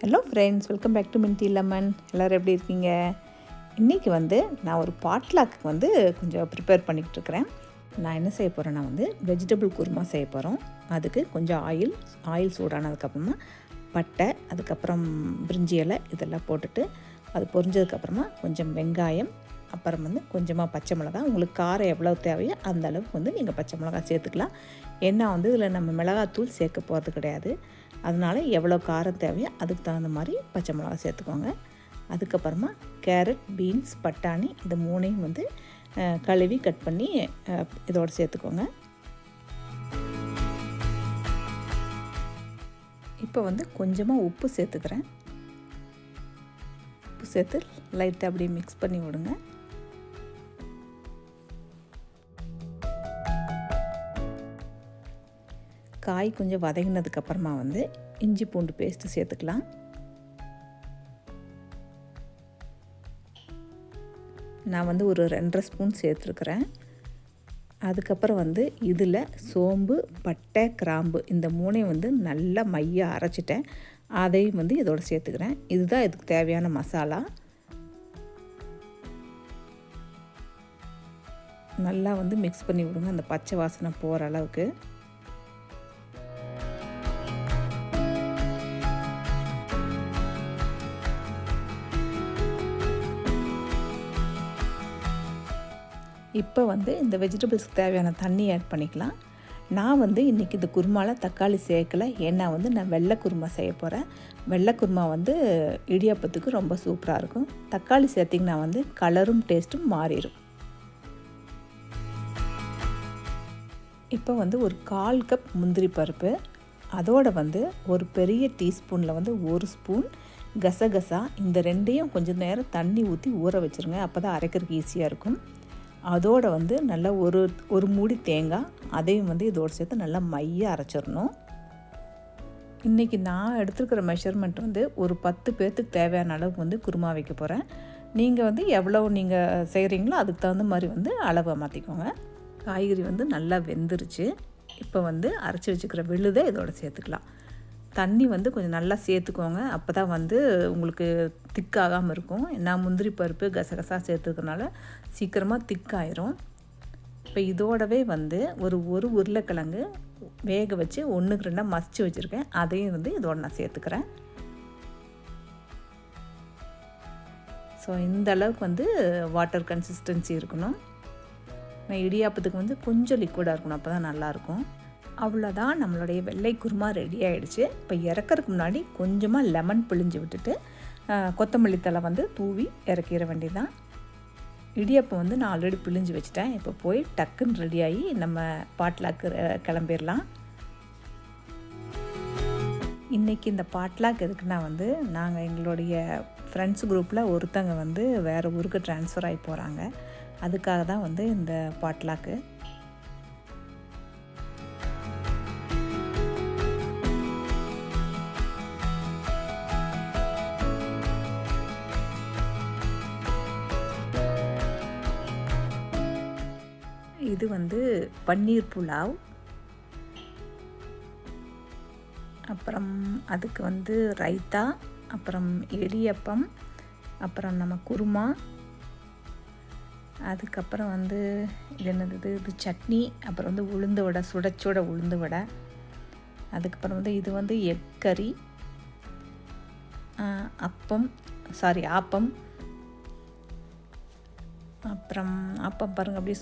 Hello friends, welcome back to Minty Lemon. எல்லோரும் எப்படி இருக்கீங்க? இன்றைக்கி நான் ஒரு பாட்லாக்கு கொஞ்சம் ப்ரிப்பேர் பண்ணிக்கிட்டு இருக்கிறேன். நான் என்ன செய்ய போகிறேன்னா வெஜிடபிள் குருமா செய்ய போகிறோம். அதுக்கு கொஞ்சம் ஆயில் சூடானதுக்கப்புறமா பட்டை, அதுக்கப்புறம் பிரிஞ்சி இலை இதெல்லாம் போட்டுட்டு அது பொரிஞ்சதுக்கப்புறமா கொஞ்சம் வெங்காயம், அப்புறம் கொஞ்சமாக பச்சை மிளகாய். உங்களுக்கு காரம் எவ்வளோ தேவையோ அந்த அளவுக்கு நீங்கள் பச்சை மிளகாய் சேர்த்துக்கலாம். ஏன்னா இதில் நம்ம மிளகாத்தூள் சேர்க்க போகிறது கிடையாது. அதனால் எவ்வளோ காரம் தேவையோ அதுக்கு தகுந்த மாதிரி பச்சை மிளகாய் சேர்த்துக்கோங்க. அதுக்கப்புறமா கேரட், பீன்ஸ், பட்டாணி இது மூணையும் கழுவி கட் பண்ணி இதோடு சேர்த்துக்கோங்க. இப்போ கொஞ்சமாக உப்பு சேர்த்துக்கிறேன். உப்பு சேர்த்து லைட்டாக அப்படியே மிக்ஸ் பண்ணி விடுங்க. காய் கொஞ்சம் வதங்கினதுக்கப்புறமா இஞ்சி பூண்டு பேஸ்ட்டு சேர்த்துக்கலாம். நான் ஒரு 2.5 ஸ்பூன் சேர்த்துருக்குறேன். அதுக்கப்புறம் இதில் சோம்பு, பட்டை, கிராம்பு இந்த மூணையும் நல்லா மையாக அரைச்சிட்டேன். அதையும் இதோட சேர்த்துக்கிறேன். இதுதான் இதுக்கு தேவையான மசாலா. நல்லா மிக்ஸ் பண்ணி விடுங்க அந்த பச்சை வாசனை போகிற அளவுக்கு. இப்போ இந்த வெஜிடபிள்ஸ்க்கு தேவையான தண்ணி ஆட் பண்ணிக்கலாம். நான் இன்றைக்கி இந்த குருமாவில் தக்காளி சேர்க்கலை. ஏன்னா நான் வெள்ளை குருமா செய்ய போகிறேன். வெள்ளை குருமா இடியாப்பத்துக்கு ரொம்ப சூப்பராக இருக்கும். தக்காளி சேர்த்திங்கன்னா கலரும் டேஸ்ட்டும் மாறிடும். இப்போ ஒரு 1/4 கப் முந்திரி பருப்பு, அதோடு ஒரு பெரிய டீஸ்பூனில் 1 ஸ்பூன் கசகசா. இந்த ரெண்டையும் கொஞ்சம் நேரம் தண்ணி ஊற்றி ஊற வச்சுருங்க. அப்போ தான் அரைக்கிறதுக்கு ஈஸியாக இருக்கும். அதோடு நல்லா ஒரு மூடி தேங்காய், அதையும் இதோடு சேர்த்து நல்லா மையாக அரைச்சிடணும். இன்றைக்கி நான் எடுத்துருக்கிற மெஷர்மெண்ட் ஒரு 10 பேர்த்துக்கு தேவையான அளவுக்கு குருமா வைக்க போகிறேன். நீங்கள் எவ்வளோ நீங்கள் செய்கிறீங்களோ அதுக்கு தகுந்த மாதிரி அளவை மாற்றிக்கோங்க. காய்கறி நல்லா வெந்துருச்சு. இப்போ அரைச்சி வச்சுக்கிற விழுதை இதோட சேர்த்துக்கலாம். தண்ணி கொஞ்சம் நல்லா சேர்த்துக்கோங்க. அப்போ தான் உங்களுக்கு திக்காகாமல் இருக்கும். நான் முந்திரி பருப்பு, கசகசா சேர்த்துக்கிறனால சீக்கிரமாக திக்காயிரும். இப்போ இதோடவே ஒரு உருளைக்கிழங்கு வேக வச்சு 1க்கு 2 மசிச்சு வச்சுருக்கேன். அதையும் இதோட நான் சேர்த்துக்கிறேன். ஸோ இந்த அளவுக்கு வாட்டர் கன்சிஸ்டன்சி இருக்கணும். இடியாப்பத்துக்கு கொஞ்சம் லிக்விடாக இருக்கணும். அப்போ தான் நல்லாயிருக்கும். அவ்வளோதான், நம்மளுடைய வெள்ளை குருமா ரெடி ஆகிடுச்சு. இப்போ இறக்கிறதுக்கு முன்னாடி கொஞ்சமாக லெமன் பிழிஞ்சு விட்டுட்டு கொத்தமல்லி தழை தூவி இறக்கிற வேண்டியதான். இடியப்பம் நான் ஆல்ரெடி பிழிஞ்சு வச்சுட்டேன். இப்போ போய் டக்குன்னு ரெடியாகி நம்ம பாட்லாக்கு கிளம்பிடலாம். இன்றைக்கி இந்த பாட்லாக் எதுக்குன்னா நாங்கள் எங்களுடைய ஃப்ரெண்ட்ஸ் குரூப்பில் ஒருத்தங்க வேறு ஊருக்கு ட்ரான்ஸ்ஃபர் ஆகி போகிறாங்க. அதுக்காக தான் இந்த பாட்லாக்கு. இது பன்னீர் புலாவ். அப்புறம் அதுக்கு ரைத்தா, அப்புறம் இடியப்பம், அப்புறம் நம்ம குருமா, அதுக்கப்புறம் இது என்னது, இது சட்னி, அப்புறம் உளுந்து வடை, சுட உளுந்து வடை. அதுக்கப்புறம் இது எக் கறி, ஆப்பம். அப்புறம் ஆப்பம் பாருங்கள், அப்படியே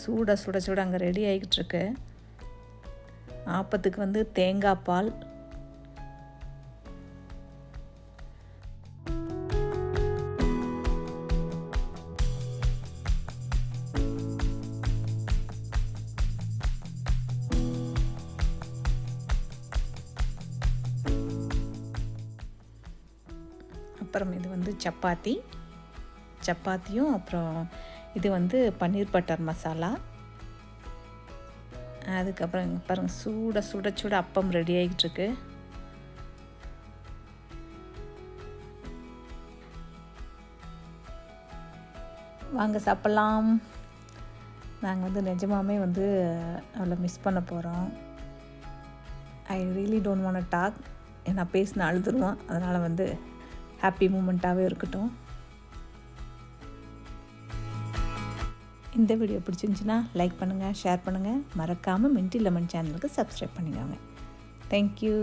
சுட அங்கே ரெடி ஆகிக்கிட்டு இருக்கு. ஆப்பத்துக்கு தேங்காய் பால், அப்புறம் இது சப்பாத்தியும், அப்புறம் இது பன்னீர் பட்டர் மசாலா. அதுக்கப்புறம் இங்கே பாருங்கள், சுட அப்பம் ரெடி ஆகிட்டுருக்கு. வாங்க சாப்பிட்லாம். நாங்கள் நிஜமாமே அவளை மிஸ் பண்ண போகிறோம். I really don't want to talk. நான் பேசின அழுதுருவான். அதனால் ஹாப்பி மூமெண்ட்டாகவே இருக்கட்டும். இந்த வீடியோ பிடிச்சிருந்துச்சின்னா லைக் பண்ணுங்கள், ஷேர் பண்ணுங்கள். மறக்காமல் மின்ட்டி லெமன் சேனலுக்கு சப்ஸ்கிரைப் பண்ணிக்கோங்க. தேங்க்யூ.